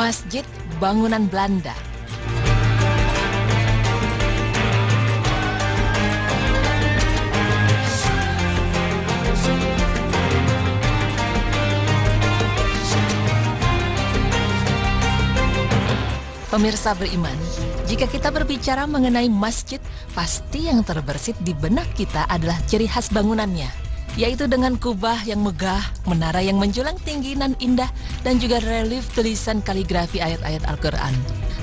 Masjid bangunan Belanda. Pemirsa beriman, jika kita berbicara mengenai masjid, pasti yang terbersit di benak kita adalah ciri khas bangunannya, yaitu dengan kubah yang megah, menara yang menjulang tinggi dan indah, dan juga relief tulisan kaligrafi ayat-ayat Al-Quran.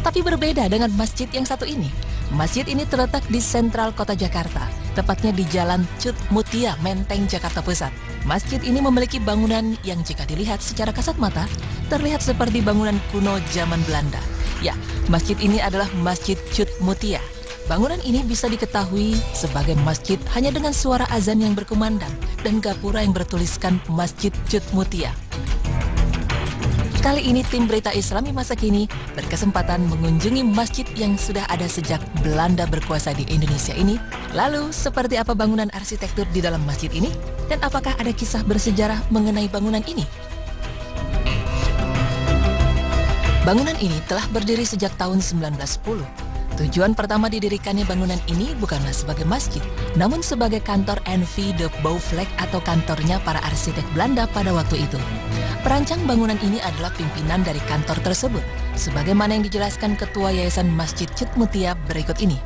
Tapi berbeda dengan masjid yang satu ini. Masjid ini terletak di sentral kota Jakarta, tepatnya di Jalan Cut Mutia, Menteng, Jakarta Pusat. Masjid ini memiliki bangunan yang jika dilihat secara kasat mata, terlihat seperti bangunan kuno zaman Belanda. Ya, masjid ini adalah Masjid Cut Mutia. Bangunan ini bisa diketahui sebagai masjid hanya dengan suara azan yang berkumandang dan gapura yang bertuliskan Masjid Cut Mutia. Kali ini tim Berita Islami Masa Kini berkesempatan mengunjungi masjid yang sudah ada sejak Belanda berkuasa di Indonesia ini. Lalu, seperti apa bangunan arsitektur di dalam masjid ini? Dan apakah ada kisah bersejarah mengenai bangunan ini? Bangunan ini telah berdiri sejak tahun 1910. Tujuan pertama didirikannya bangunan ini bukanlah sebagai masjid, namun sebagai kantor NV de Bouwvlek atau kantornya para arsitek Belanda pada waktu itu. Perancang bangunan ini adalah pimpinan dari kantor tersebut, sebagaimana yang dijelaskan Ketua Yayasan Masjid Cut Mutia berikut ini.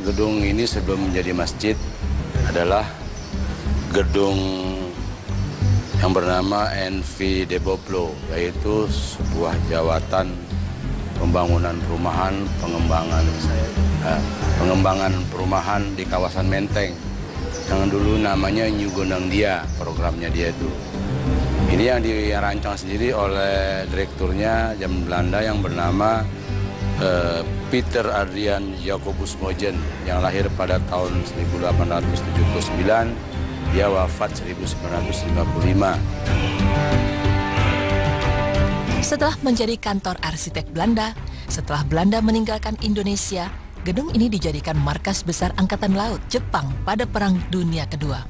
Gedung ini sebelum menjadi masjid adalah gedung yang bernama NV de Bouwvlek, yaitu sebuah jawatan pembangunan perumahan, pengembangan perumahan di kawasan Menteng. Yang dulu namanya New Gondang Dia, programnya dia itu. Ini yang dirancang sendiri oleh direkturnya zaman Belanda yang bernama Peter Adrian Jacobus Mogen, yang lahir pada tahun 1879, dia wafat 1955. Setelah menjadi kantor arsitek Belanda, setelah Belanda meninggalkan Indonesia, gedung ini dijadikan markas besar Angkatan Laut Jepang pada Perang Dunia Kedua.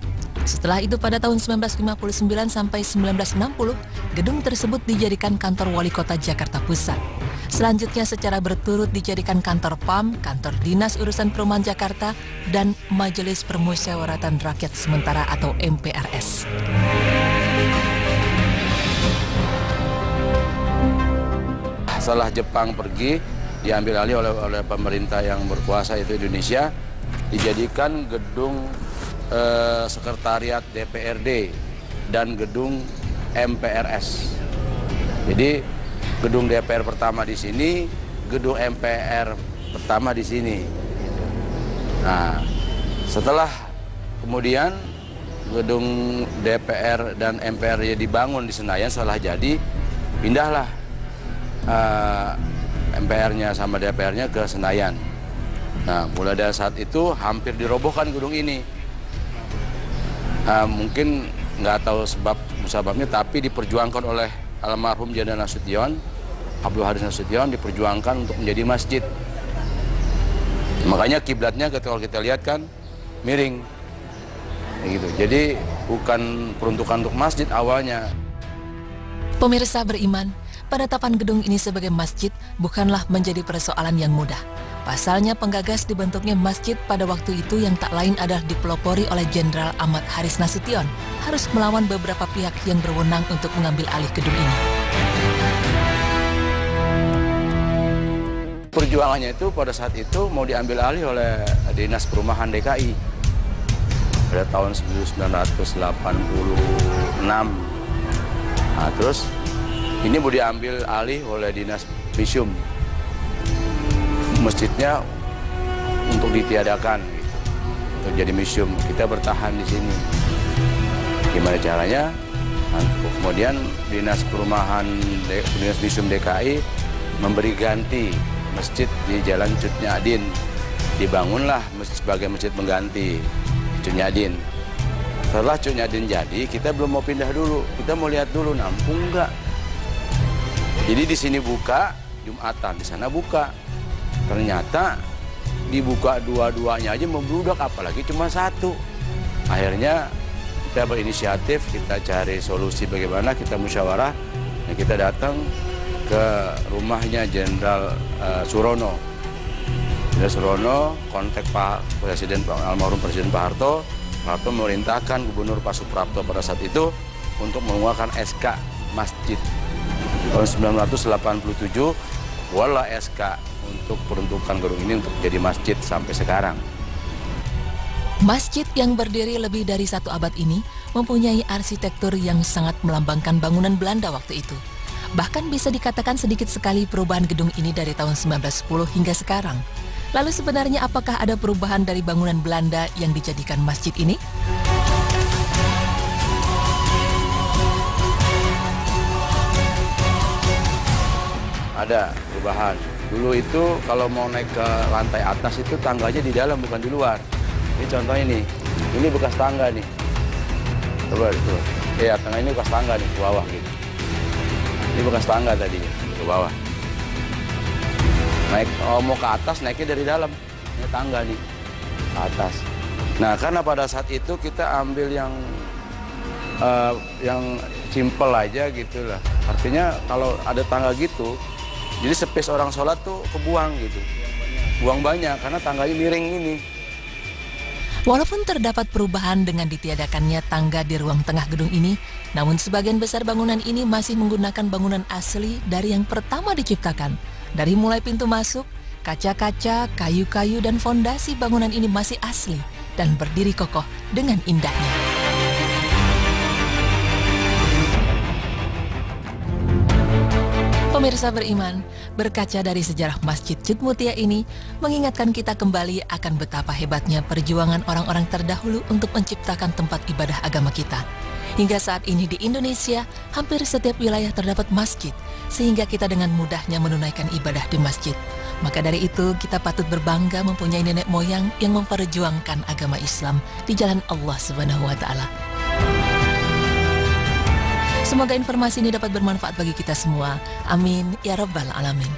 Setelah itu pada tahun 1959 sampai 1960, gedung tersebut dijadikan kantor wali kota Jakarta Pusat. Selanjutnya secara berturut dijadikan kantor PAM, kantor Dinas Urusan Perumahan Jakarta, dan Majelis Permusyawaratan Rakyat Sementara atau MPRS. Setelah Jepang pergi, diambil alih oleh pemerintah yang berkuasa itu Indonesia, dijadikan gedung sekretariat DPRD dan gedung MPRS. Jadi gedung DPR pertama di sini, gedung MPR pertama di sini. Nah, setelah kemudian gedung DPR dan MPR dibangun di Senayan, setelah jadi pindahlah MPR-nya sama DPR-nya ke Senayan. Nah, mulai dari saat itu hampir dirobohkan gedung ini. Mungkin nggak tahu sebabnya, tapi diperjuangkan oleh almarhum Jenderal Nasution, Abdul Haris Nasution, diperjuangkan untuk menjadi masjid. Makanya kiblatnya kalau kita lihat kan miring, gitu. Jadi bukan peruntukan untuk masjid awalnya. Pemirsa beriman, penetapan gedung ini sebagai masjid bukanlah menjadi persoalan yang mudah. Pasalnya penggagas dibentuknya masjid pada waktu itu yang tak lain adalah dipelopori oleh Jenderal Ahmad Haris Nasution, harus melawan beberapa pihak yang berwenang untuk mengambil alih gedung ini. Perjuangannya itu pada saat itu mau diambil alih oleh Dinas Perumahan DKI pada tahun 1986. Nah, terus ini mau diambil alih oleh Dinas Visum. Masjidnya untuk ditiadakan, gitu. Untuk jadi museum. Kita bertahan di sini. Gimana caranya? Nah, kemudian Dinas Perumahan, Dinas Visum DKI memberi ganti masjid di Jalan Cut Nyadin. Dibangunlah sebagai masjid mengganti Cut Nyadin. Setelah Cut Nyadin jadi, kita belum mau pindah dulu. Kita mau lihat dulu nampung enggak. Jadi di sini buka Jumatan, di sana buka. Ternyata dibuka dua-duanya aja membludak, apalagi cuma satu. Akhirnya kita berinisiatif, kita cari solusi bagaimana, kita musyawarah Nah, kita datang ke rumahnya Jenderal Surono. Jenderal Surono kontak almarhum Presiden Pak Harto. Pak Harto memerintahkan Gubernur Pak Suprapto pada saat itu untuk mengeluarkan SK masjid. Tahun 1987 keluarlah SK untuk peruntukan gedung ini untuk jadi masjid sampai sekarang. Masjid yang berdiri lebih dari 1 abad ini mempunyai arsitektur yang sangat melambangkan bangunan Belanda waktu itu. Bahkan bisa dikatakan sedikit sekali perubahan gedung ini dari tahun 1910 hingga sekarang. Lalu sebenarnya apakah ada perubahan dari bangunan Belanda yang dijadikan masjid ini? Ada perubahan. Dulu itu kalau mau naik ke lantai atas itu tangganya di dalam bukan di luar. Ini contohnya nih, ini bekas tangga nih. Coba itu. Ya, tangga ini bekas tangga nih ke bawah gitu. Ini bekas tangga tadi ke bawah. Naik mau ke atas naiknya dari dalam. Ini tangga nih ke atas. Nah, karena pada saat itu kita ambil yang simple aja gitu lah. Artinya kalau ada tangga gitu, jadi space orang sholat tuh kebuang gitu. Buang banyak karena tangganya miring ini. Walaupun terdapat perubahan dengan ditiadakannya tangga di ruang tengah gedung ini, namun sebagian besar bangunan ini masih menggunakan bangunan asli dari yang pertama diciptakan. Dari mulai pintu masuk, kaca-kaca, kayu-kayu, dan fondasi bangunan ini masih asli dan berdiri kokoh dengan indahnya. Pemirsa beriman, berkaca dari sejarah Masjid Cut Mutia ini mengingatkan kita kembali akan betapa hebatnya perjuangan orang-orang terdahulu untuk menciptakan tempat ibadah agama kita. Hingga saat ini di Indonesia, hampir setiap wilayah terdapat masjid, sehingga kita dengan mudahnya menunaikan ibadah di masjid. Maka dari itu, kita patut berbangga mempunyai nenek moyang yang memperjuangkan agama Islam di jalan Allah Subhanahu wa Ta'ala. Semoga informasi ini dapat bermanfaat bagi kita semua. Amin ya Rabbal Alamin.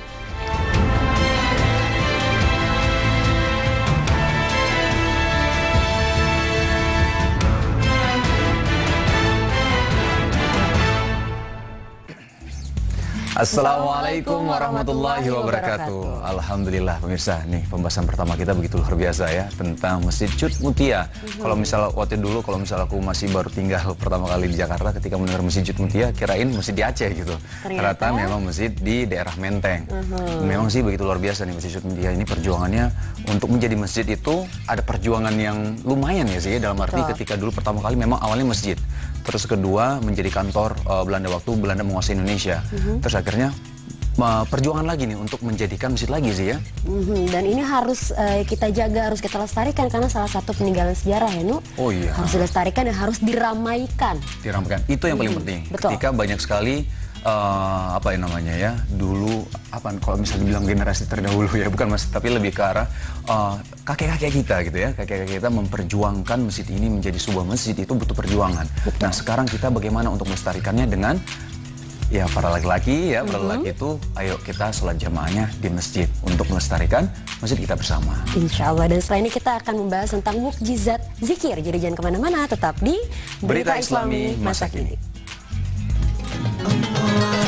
Assalamualaikum warahmatullahi wabarakatuh. Alhamdulillah pemirsa, nih pembahasan pertama kita begitu luar biasa ya tentang Masjid Cut Mutia. Kalau misalnya waktu dulu, kalau misalnya aku masih baru tinggal pertama kali di Jakarta, ketika mendengar Masjid Cut Mutia, kirain masjid di Aceh gitu. Ternyata memang masjid di daerah Menteng. Memang sih begitu luar biasa nih Masjid Cut Mutia ini, perjuangannya untuk menjadi masjid itu ada perjuangan yang lumayan ya sih, dalam arti ketika dulu pertama kali memang awalnya masjid. Terus kedua menjadi kantor Belanda waktu Belanda menguasai Indonesia. Terus akhirnya perjuangan lagi nih untuk menjadikan masjid lagi sih ya. Dan ini harus kita jaga, harus kita lestarikan karena salah satu peninggalan sejarah ya Nu. Oh iya. Harus dilestarikan dan harus diramaikan. Diramaikan, itu yang paling penting. Betul. Ketika banyak sekali apa yang namanya ya, dulu apa kalau misalnya dibilang generasi terdahulu ya, bukan mas, tapi lebih ke arah kakek-kakek kita gitu ya, kakek-kakek kita memperjuangkan masjid ini menjadi sebuah masjid, itu butuh perjuangan. Betul. Nah sekarang kita bagaimana untuk melestarikannya dengan ya para laki-laki ya, para laki itu ayo kita sholat jamaahnya di masjid untuk melestarikan masjid kita bersama. Insya Allah. Dan setelah ini kita akan membahas tentang mukjizat zikir. Jadi jangan kemana-mana, tetap di Berita Islami Masa Kini. Allah.